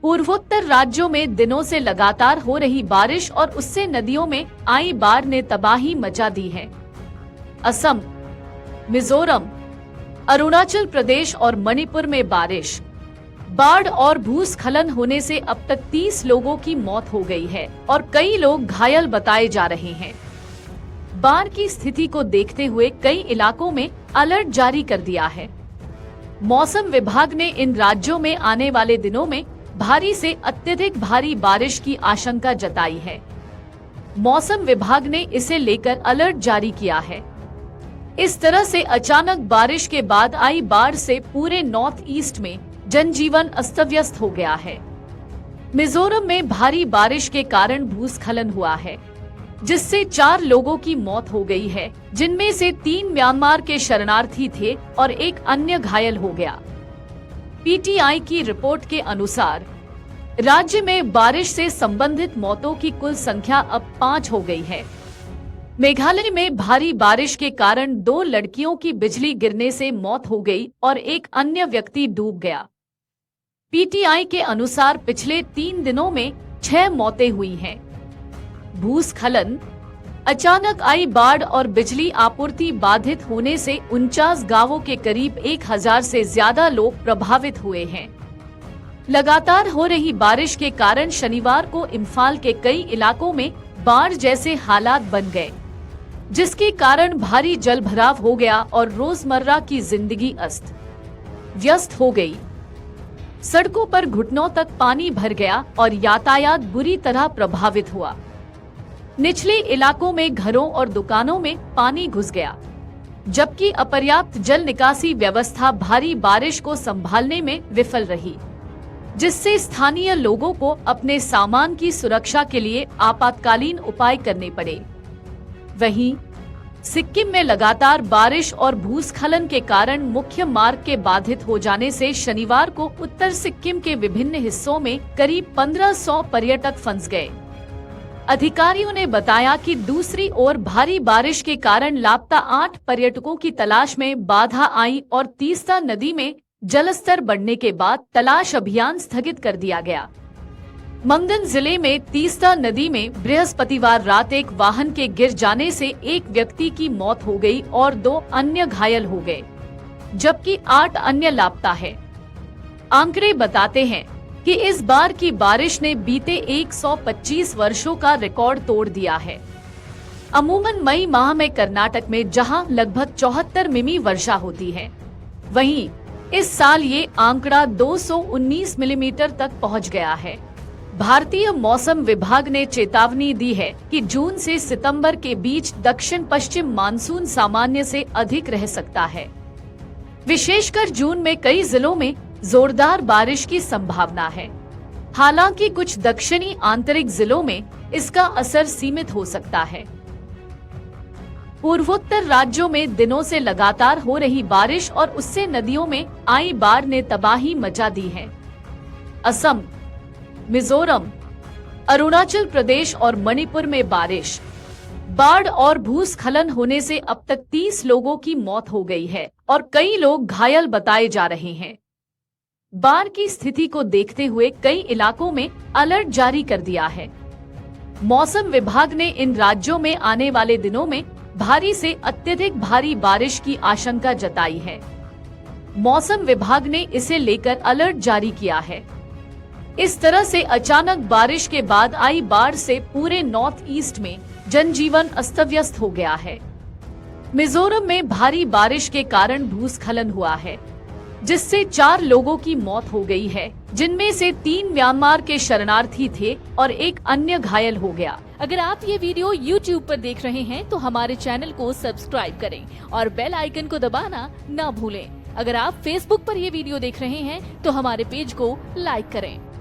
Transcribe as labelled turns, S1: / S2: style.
S1: पूर्वोत्तर राज्यों में दिनों से लगातार हो रही बारिश और उससे नदियों में आई बाढ़ ने तबाही मचा दी है। असम, मिजोरम, अरुणाचल प्रदेश और मणिपुर में बारिश, बाढ़ और भूस्खलन होने से अब तक 30 लोगों की मौत हो गई है और कई लोग घायल बताए जा रहे हैं। बाढ़ की स्थिति को देखते हुए कई इलाकों में अलर्ट जारी कर दिया है। मौसम विभाग ने इन राज्यों में आने वाले दिनों में भारी से अत्यधिक भारी बारिश की आशंका जताई है। मौसम विभाग ने इसे लेकर अलर्ट जारी किया है। इस तरह से अचानक बारिश के बाद आई बाढ़ से पूरे नॉर्थ ईस्ट में जनजीवन अस्त व्यस्त हो गया है। मिजोरम में भारी बारिश के कारण भूस्खलन हुआ है, जिससे 4 लोगों की मौत हो गई है, जिनमें से 3 म्यांमार के शरणार्थी थे और एक अन्य घायल हो गया। पीटीआई की रिपोर्ट के अनुसार राज्य में बारिश से संबंधित मौतों की कुल संख्या अब 5 हो गई है। मेघालय में भारी बारिश के कारण 2 लड़कियों की बिजली गिरने से मौत हो गई और एक अन्य व्यक्ति डूब गया। पीटीआई के अनुसार पिछले 3 दिनों में 6 मौतें हुई हैं। भूस्खलन, अचानक आई बाढ़ और बिजली आपूर्ति बाधित होने से 49 गांवों के करीब 1000 से ज्यादा लोग प्रभावित हुए हैं। लगातार हो रही बारिश के कारण शनिवार को इम्फाल के कई इलाकों में बाढ़ जैसे हालात बन गए, जिसके कारण भारी जलभराव हो गया और रोजमर्रा की जिंदगी अस्त व्यस्त हो गई। सड़कों पर घुटनों तक पानी भर गया और यातायात बुरी तरह प्रभावित हुआ। निचले इलाकों में घरों और दुकानों में पानी घुस गया, जबकि अपर्याप्त जल निकासी व्यवस्था भारी बारिश को संभालने में विफल रही, जिससे स्थानीय लोगों को अपने सामान की सुरक्षा के लिए आपातकालीन उपाय करने पड़े। वहीं सिक्किम में लगातार बारिश और भूस्खलन के कारण मुख्य मार्ग के बाधित हो जाने से शनिवार को उत्तर सिक्किम के विभिन्न हिस्सों में करीब 1500 पर्यटक फंस गए। अधिकारियों ने बताया कि दूसरी ओर भारी बारिश के कारण लापता 8 पर्यटकों की तलाश में बाधा आई और तीस्ता नदी में जलस्तर बढ़ने के बाद तलाश अभियान स्थगित कर दिया गया। मंगन जिले में तीस्ता नदी में बृहस्पतिवार रात एक वाहन के गिर जाने से एक व्यक्ति की मौत हो गई और 2 अन्य घायल हो गए, जबकि 8 अन्य लापता है। आंकड़े बताते हैं कि इस बार की बारिश ने बीते 125 वर्षों का रिकॉर्ड तोड़ दिया है। अमूमन मई माह में कर्नाटक में जहां लगभग 74 मिमी वर्षा होती है, वहीं इस साल ये आंकड़ा 219 मिलीमीटर तक पहुंच गया है। भारतीय मौसम विभाग ने चेतावनी दी है कि जून से सितंबर के बीच दक्षिण पश्चिम मानसून सामान्य से अधिक रह सकता है। विशेषकर जून में कई जिलों में जोरदार बारिश की संभावना है। हालांकि कुछ दक्षिणी आंतरिक जिलों में इसका असर सीमित हो सकता है। पूर्वोत्तर राज्यों में दिनों से लगातार हो रही बारिश और उससे नदियों में आई बाढ़ ने तबाही मचा दी है। असम, मिजोरम, अरुणाचल प्रदेश और मणिपुर में बारिश, बाढ़ और भूस्खलन होने से अब तक 30 लोगों की मौत हो गई है और कई लोग घायल बताए जा रहे हैं। बाढ़ की स्थिति को देखते हुए कई इलाकों में अलर्ट जारी कर दिया है। मौसम विभाग ने इन राज्यों में आने वाले दिनों में भारी से अत्यधिक भारी बारिश की आशंका जताई है। मौसम विभाग ने इसे लेकर अलर्ट जारी किया है। इस तरह से अचानक बारिश के बाद आई बाढ़ से पूरे नॉर्थ ईस्ट में जनजीवन अस्त व्यस्त हो गया है। मिजोरम में भारी बारिश के कारण भूस्खलन हुआ है, जिससे 4 लोगों की मौत हो गई है, जिनमें से 3 म्यांमार के शरणार्थी थे और एक अन्य घायल हो गया।
S2: अगर आप ये वीडियो YouTube पर देख रहे हैं तो हमारे चैनल को सब्सक्राइब करें और बेल आइकन को दबाना न भूलें। अगर आप Facebook पर ये वीडियो देख रहे हैं तो हमारे पेज को लाइक करें।